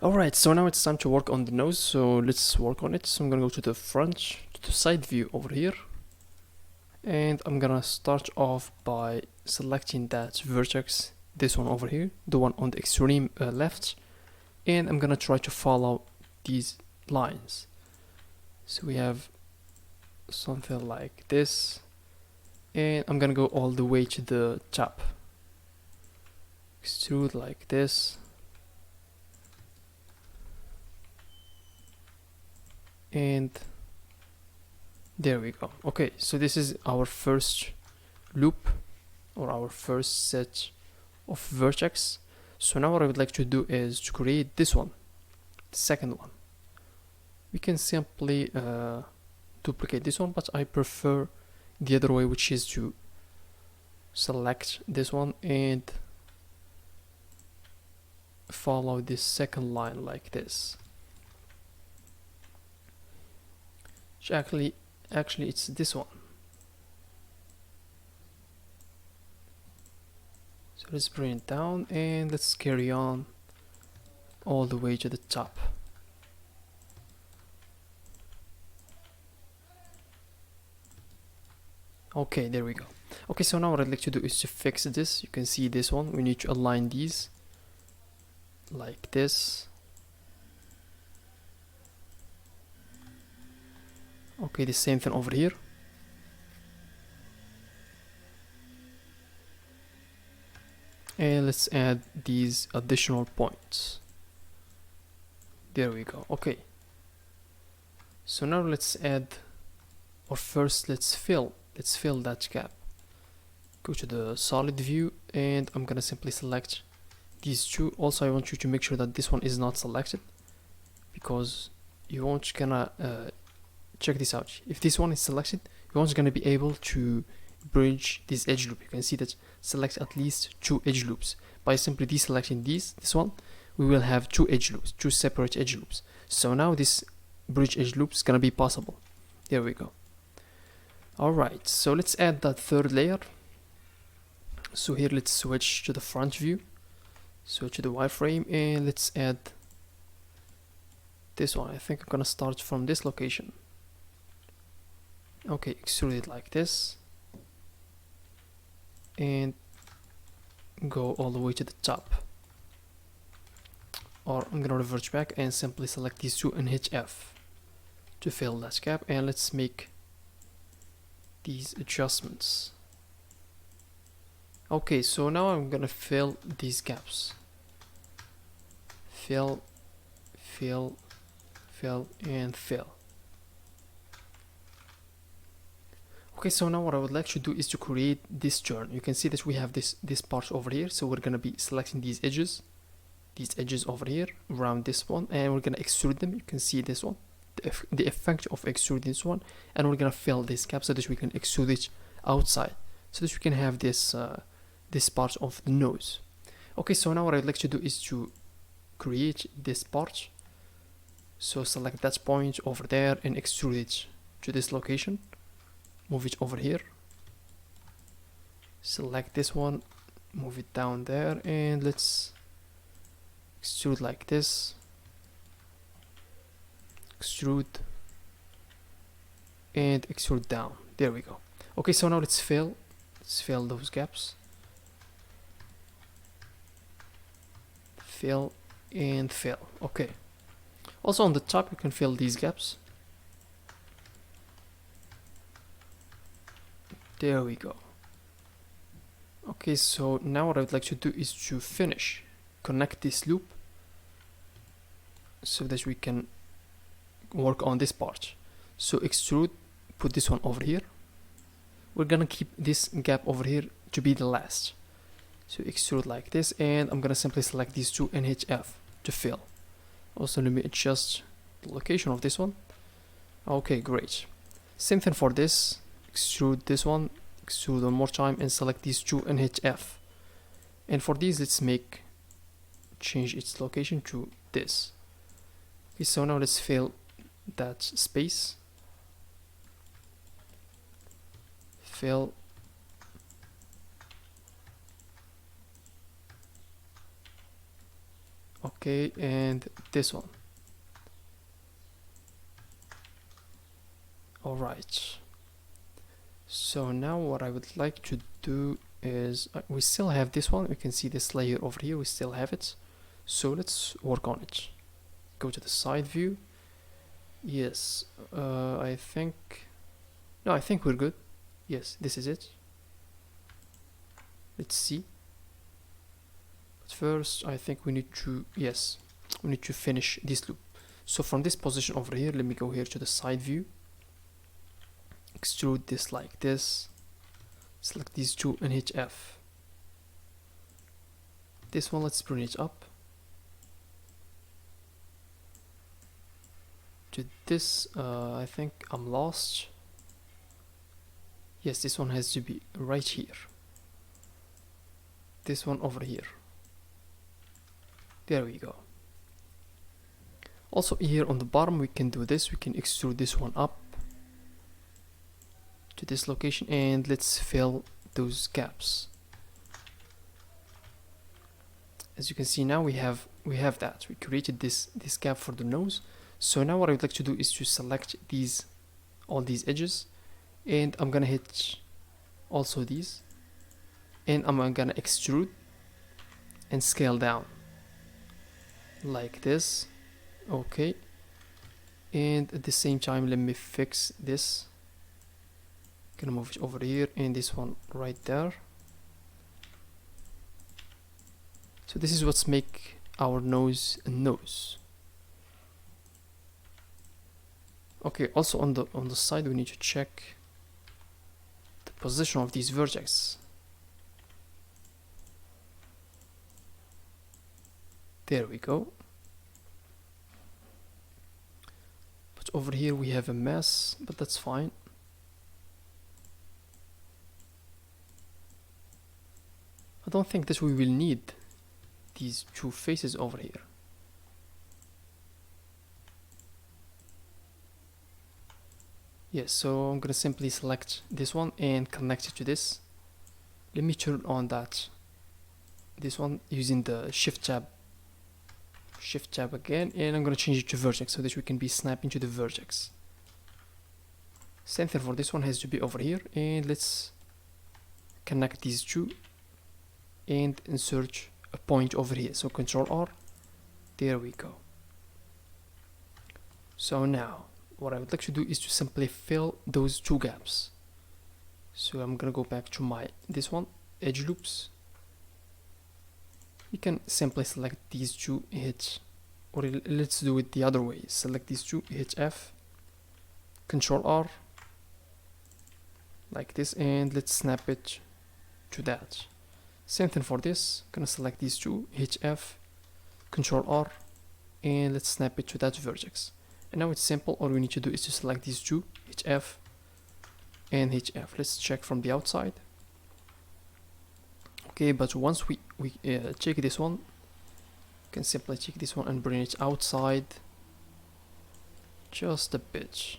Alright, so now it's time to work on the nose, so let's work on it. So I'm gonna go to the front, to the side view over here, and I'm gonna start off by selecting that vertex, this one over here, the one on the extreme left, and I'm gonna try to follow these lines. So we have something like this, and I'm gonna go all the way to the top. Extrude like this, and there we go. Okay, so this is our first loop, or our first set of vertex. So now what I would like to do is to create this one, the second one. We can simply duplicate this one, but I prefer the other way, which is to select this one and follow this second line like this. Actually it's this one. So let's bring it down and let's carry on all the way to the top. Okay, there we go. Okay, so now what I'd like to do is to fix this. You can see this one, we need to align these like this. Okay, the same thing over here. And let's add these additional points. There we go. Okay, so now let's add, or first let's fill that gap. Go to the solid view and I'm gonna simply select these two. Also, I want you to make sure that this one is not selected, because you won't gonna check this out. If this one is selected, you won't gonna be able to bridge this edge loop. You can see that select at least 2 edge loops. By simply deselecting this one, we will have 2 edge loops, 2 separate edge loops. So now this bridge edge loop is gonna be possible. There we go. Alright, so let's add that third layer. So here let's switch to the front view, switch to the wireframe, and let's add this one. I think I'm gonna start from this location. Okay, extrude it like this and go all the way to the top. Or I'm gonna revert back and simply select these two and hit F to fill that gap, and let's make these adjustments. Okay, so now I'm gonna fill these gaps. Fill, fill, fill, and fill. Okay, so now what I would like to do is to create this turn. You can see that we have this part over here, so we're gonna be selecting these edges over here around this one, and we're gonna extrude them. You can see this one, the effect of extruding this one, and we're gonna fill this gap so that we can extrude it outside, so that we can have this this part of the nose. Okay, so now what I'd like to do is to create this part. So select that point over there and extrude it to this location. Move it over here. Select this one, move it down there, and let's extrude like this. Extrude and extrude down. There we go. Okay, so now let's fill those gaps. Fill and fill. Okay. Also on the top you can fill these gaps. There we go. Okay, so now what I would like to do is to finish, connect this loop so that we can work on this part. So extrude, put this one over here. We're gonna keep this gap over here to be the last. So extrude like this, and I'm gonna simply select these two and hit F to fill. Also let me adjust the location of this one. Okay, great. Same thing for this. Extrude this one, extrude one more time, and select these two and hit F. And for these, let's change its location to this. Okay, so now let's fill that space. Fill. Okay, and this one. All right, so now what I would like to do is we still have this one. We can see this layer over here, we still have it, so let's work on it. Go to the side view. Yes, I think we're good. Yes, this is it. Let's see. But first I think we need to finish this loop. So from this position over here, let me go here to the side view, extrude this like this, select these two and hit F. This one, let's bring it up to this. I think I'm lost. Yes, this one has to be right here. This one over here. There we go. Also here on the bottom we can do this. We can extrude this one up to this location, and let's fill those gaps. As you can see now we have that. We created this gap for the nose. So now what I would like to do is to select all these edges, and I'm gonna hit also these, and I'm gonna extrude and scale down like this. Okay, and at the same time let me fix this. Gonna move it over here, and this one right there. So this is what's make our nose a nose. Okay, also on the side we need to check the position of these vertex. There we go. But over here we have a mess, but that's fine. I don't think that we will need these two faces over here. Yes, so I'm gonna simply select this one and connect it to this. Let me turn on this one using the shift tab again, and I'm gonna change it to vertex so that we can be snapping to the vertex. Same thing for this one, has to be over here, and let's connect these two and insert a point over here. So Control R, there we go. So now what I would like to do is to simply fill those two gaps. So I'm gonna go back to this one, edge loops. You can simply select these two, hit, or let's do it the other way. Select these two, hit F, Control R, like this, and let's snap it to that. Same thing for this. Gonna select these two, hit F, Control R, and let's snap it to that vertex. And now it's simple. All we need to do is to select these two, hit F, and hit F. Let's check from the outside. Okay, but once we check this one, you can simply check this one and bring it outside just a bit.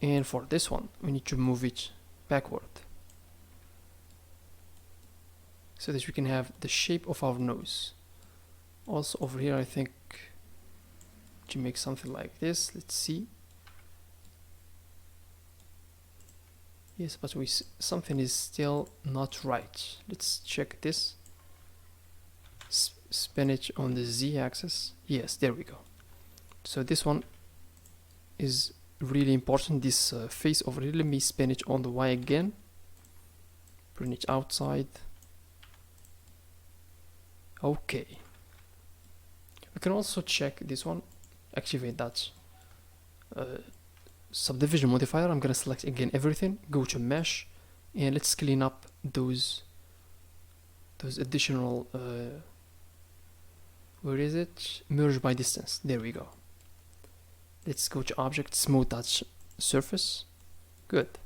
And for this one, we need to move it backward so that we can have the shape of our nose. Also over here, I think to make something like this. Let's see. Yes, but something is still not right. Let's check this. Spin it on the Z-axis. Yes, there we go. So this one is really important. This face over here. Let me spin it on the Y again. Bring it outside. Okay. We can also check this one. Activate that subdivision modifier. I'm gonna select again everything, go to mesh, and let's clean up those additional where is it? Merge by distance. There we go. Let's go to object, smooth that surface. Good.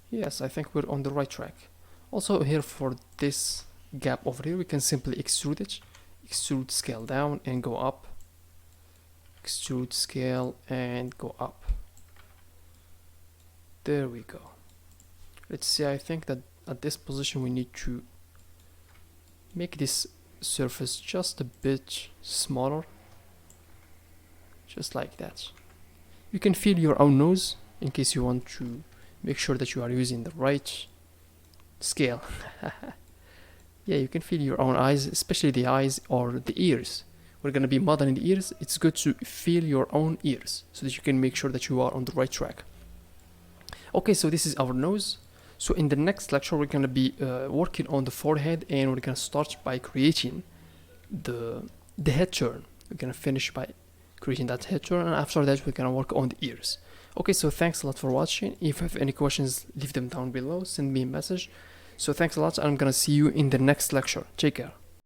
Yes, I think we're on the right track. Also here for this gap over here, we can simply extrude it. Extrude, scale down and go up. Extrude, scale and go up. There we go. Let's see, I think that at this position we need to make this surface just a bit smaller, just like that. You can feel your own nose in case you want to make sure that you are using the right scale. Yeah, you can feel your own eyes, especially the eyes or the ears. We're gonna be modeling the ears. It's good to feel your own ears so that you can make sure that you are on the right track. Okay, so this is our nose. So in the next lecture, we're gonna be working on the forehead, and we're gonna start by creating the head turn. We're gonna finish by creating that head turn, and after that, we're gonna work on the ears. Okay, so thanks a lot for watching. If you have any questions, leave them down below. Send me a message. So thanks a lot, and I'm gonna see you in the next lecture. Take care.